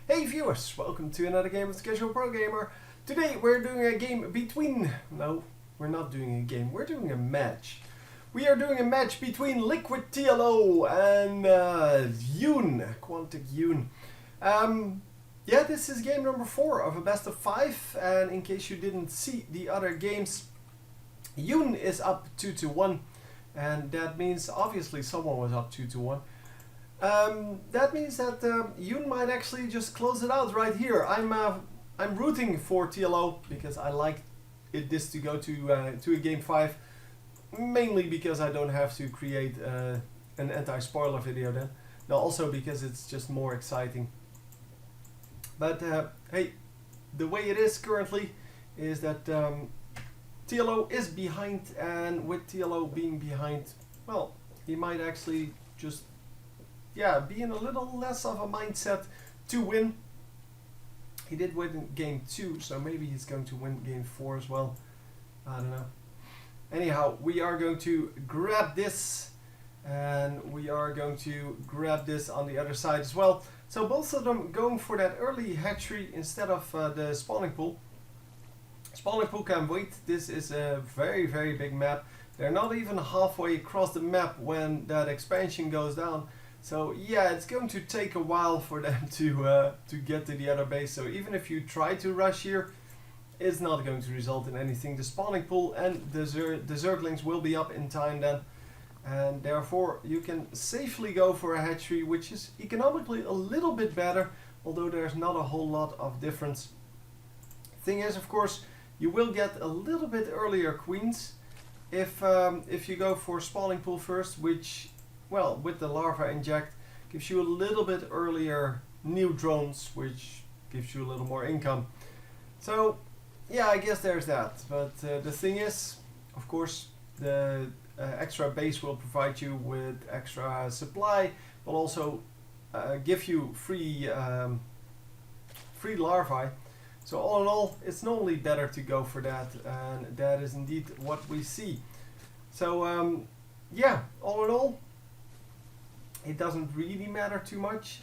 Hey viewers, welcome to another game with Casual Pro Gamer. Today we're doing a game between... No, we're not doing a game, we're doing a match. We are doing a match between Liquid TLO and Hyun, Quantic Hyun. Yeah, this is game number 4 of a best of 5, and in case you didn't see the other games, Hyun is up 2-1, and that means obviously someone was up 2-1. That means that Hyun might actually just close it out right here. I'm rooting for TLO because I like this to go to a game 5, mainly because I don't have to create an anti-spoiler video then. No, also because it's just more exciting. But hey, the way it is currently is that TLO is behind, and with TLO being behind, well, he might actually just be in a little less of a mindset to win. He did win game 2, so maybe he's going to win game 4 as well. I don't know. Anyhow, we are going to grab this, and we are going to grab this on the other side as well. So both of them going for that early hatchery instead of the spawning pool. Spawning pool can wait. This is a very, very big map. They're not even halfway across the map when that expansion goes down. So yeah, it's going to take a while for them to get to the other base. So even if you try to rush here, it's not going to result in anything. The spawning pool and the Zerglings will be up in time then. And therefore you can safely go for a hatchery, which is economically a little bit better, although there's not a whole lot of difference. Thing is, of course, you will get a little bit earlier queens if you go for spawning pool first, which, well, with the larva inject, gives you a little bit earlier new drones, which gives you a little more income. So yeah, I guess there's that. But the thing is, of course, the extra base will provide you with extra supply, will also give you free larvae. So all in all, it's normally better to go for that, and that is indeed what we see. So yeah, all in all, it doesn't really matter too much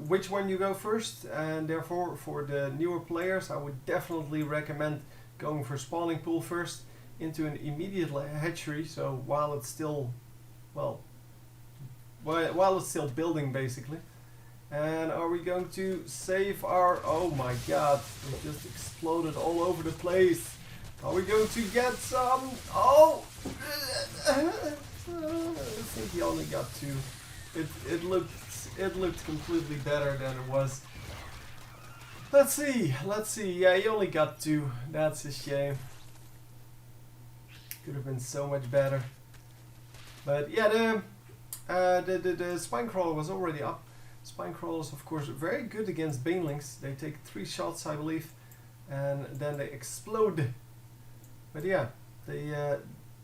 which one you go first, and therefore for the newer players I would definitely recommend going for spawning pool first into an immediate hatchery, so while it's still, well, while it's still building basically. And are we going to save our... Oh my god, it just exploded all over the place. Are we going to get some... Oh! I think he only got 2. It looked completely better than it was. Let's see. Yeah, he only got 2. That's a shame. Could have been so much better. But yeah, the spine crawler was already up. Spine crawlers, of course, very good against banelings. They take 3 shots, I believe, and then they explode. But yeah, the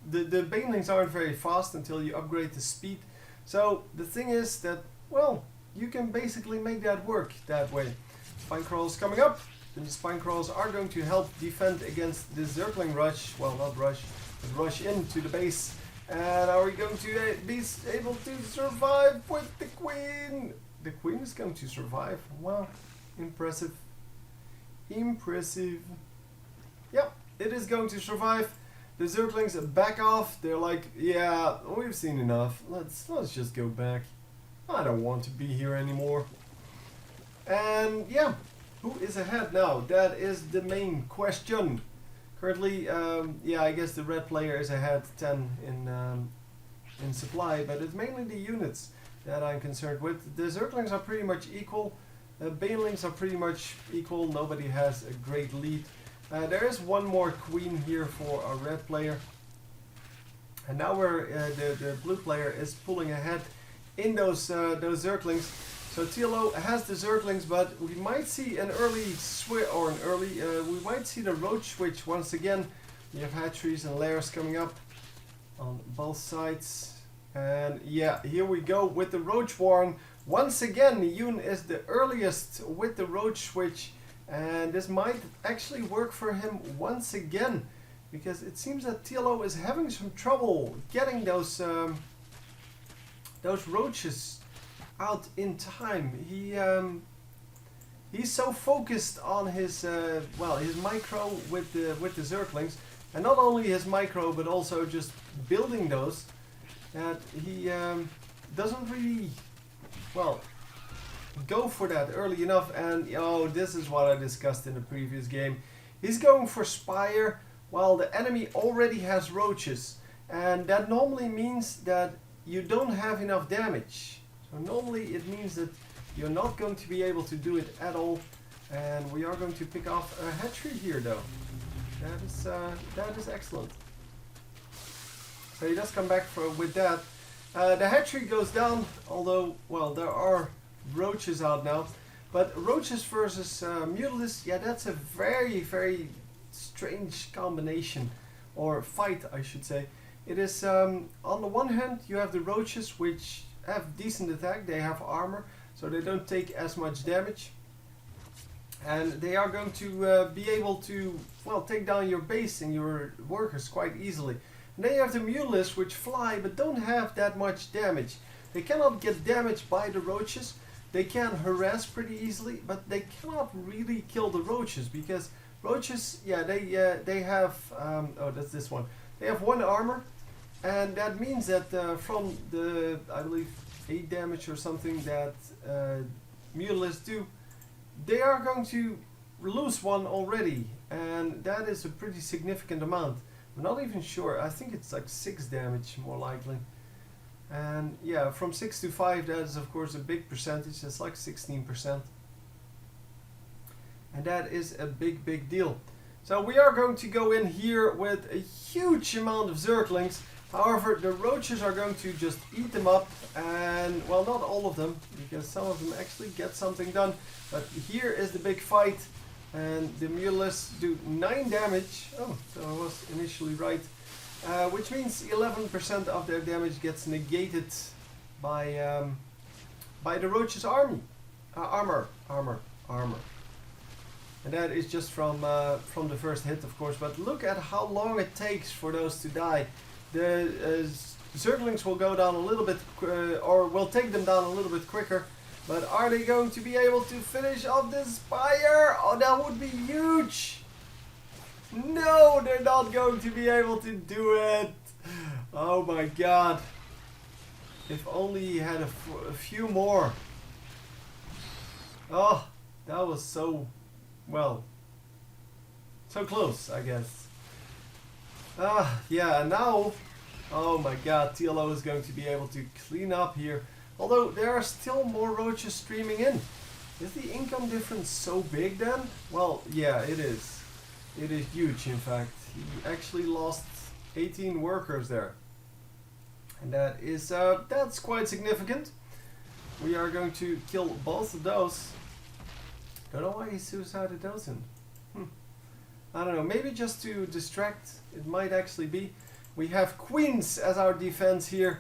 banelings aren't very fast until you upgrade the speed. So the thing is that, well, you can basically make that work that way. Spine crawlers coming up, and the spine crawlers are going to help defend against the Zergling rush. Well, not rush, but rush into the base. And are we going to be able to survive with the queen? The queen is going to survive. Wow, impressive. Impressive. Yep, it is going to survive. The Zerglings back off. They're like, yeah, we've seen enough. Let's just go back. I don't want to be here anymore. And yeah, who is ahead now? That is the main question. Currently, yeah, I guess the red player is ahead 10 in supply, but it's mainly the units that I'm concerned with. The Zerglings are pretty much equal. Banelings are pretty much equal. Nobody has a great lead. There is one more queen here for a red player. And now we're the blue player is pulling ahead in those Zerglings. So TLO has the Zerglings, but we might see an early switch, or we might see the roach switch once again. We have hatcheries and lairs coming up on both sides. And yeah, here we go with the roach warren. Once again, Hyun is the earliest with the roach switch, and this might actually work for him once again, because it seems that TLO is having some trouble getting those roaches out in time. he's so focused on his well, his micro with the Zerglings, and not only his micro but also just building those, that he doesn't really, well, go for that early enough. And oh, this is what I discussed in the previous game. He's going for Spire while the enemy already has roaches, and that normally means that you don't have enough damage. So normally it means that you're not going to be able to do it at all, and we are going to pick off a hatchery here though. That is excellent. So he does come back with that. The hatchery goes down, although, well, there are roaches out now. But roaches versus Mutalisks, yeah, that's a very, very strange combination, or fight I should say. It is, on the one hand, you have the roaches, which have decent attack, they have armor, so they don't take as much damage. And they are going to be able to, well, take down your base and your workers quite easily. And then you have the Mutalisks, which fly but don't have that much damage. They cannot get damaged by the roaches. They can harass pretty easily, but they cannot really kill the roaches, because roaches, yeah, they have, oh, that's this one. They have 1 armor, and that means that from the, I believe, 8 damage or something that Mutalisks do, they are going to lose 1 already, and that is a pretty significant amount. I'm not even sure, I think it's like 6 damage more likely. And yeah, from 6 to 5, that is of course a big percentage, that's like 16%. And that is a big deal. So we are going to go in here with a huge amount of Zerglings. However, the roaches are going to just eat them up, and, well, not all of them, because some of them actually get something done. But here is the big fight, and the Mutalisks do 9 damage. Oh, so I was initially right. Which means 11% of their damage gets negated by the roach's army, armor. And that is just from the first hit, of course. But look at how long it takes for those to die. The Zerglings will go down a little bit, or will take them down a little bit quicker. But are they going to be able to finish off this Spire? Oh, that would be huge! No, they're not going to be able to do it. Oh my god. If only he had a few more. Oh, that was so, well, so close, I guess. Yeah, now, oh my god, TLO is going to be able to clean up here. Although there are still more roaches streaming in. Is the income difference so big then? Well, yeah, it is. It is huge, in fact. He actually lost 18 workers there. And that is, that's quite significant. We are going to kill both of those. Don't know why he suicided those in. I don't know, maybe just to distract, it might actually be. We have queens as our defense here.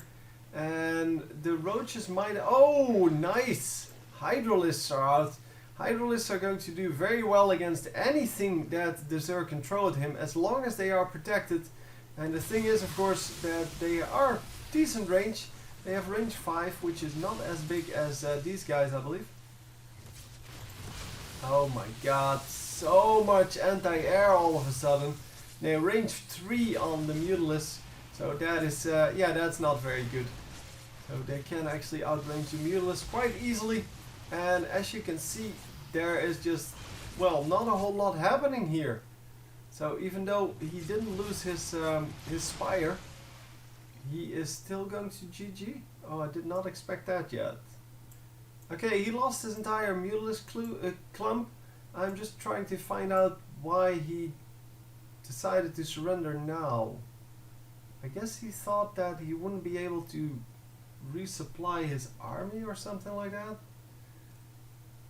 And the roaches might, oh, nice! Hydralisks are out. Hydralisks are going to do very well against anything that the Zerg can throw at him, as long as they are protected. And the thing is, of course, that they are decent range. They have range 5, which is not as big as these guys, I believe. Oh my god, so much anti-air all of a sudden. They range 3 on the Mutalisks, so that is, yeah, that's not very good. So they can actually outrange the Mutalisks quite easily. And as you can see, there is just, well, not a whole lot happening here. So even though he didn't lose his Spire, he is still going to GG. Oh, I did not expect that yet. Okay, he lost his entire Mutalisk clump. I'm just trying to find out why he decided to surrender now. I guess he thought that he wouldn't be able to resupply his army or something like that.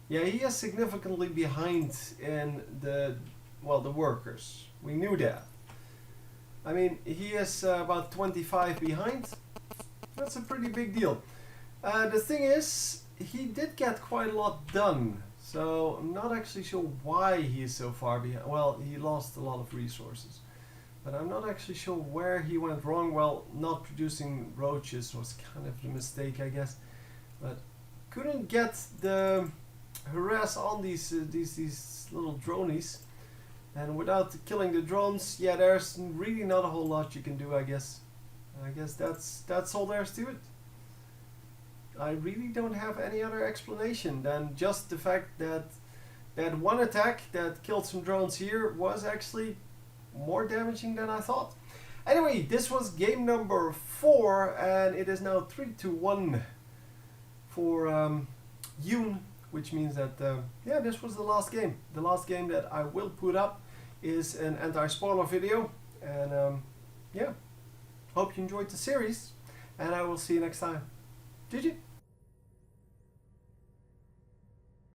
Yeah, he is significantly behind in the, well, the workers. We knew that. I mean, he is about 25 behind. That's a pretty big deal. The thing is, he did get quite a lot done. So I'm not actually sure why he is so far behind. Well, he lost a lot of resources. But I'm not actually sure where he went wrong. Well, not producing roaches was kind of a mistake, I guess. But couldn't get the harass on these little dronies. And without killing the drones, yeah, there's really not a whole lot you can do, I guess. I guess that's all there's to it. I really don't have any other explanation than just the fact that that one attack that killed some drones here was actually more damaging than I thought. Anyway, this was game number 4, and it is now 3-1 for Hyun, which means that yeah, this was the last game. The last game that I will put up is an anti-spoiler video, and yeah, hope you enjoyed the series, and I will see you next time. GG.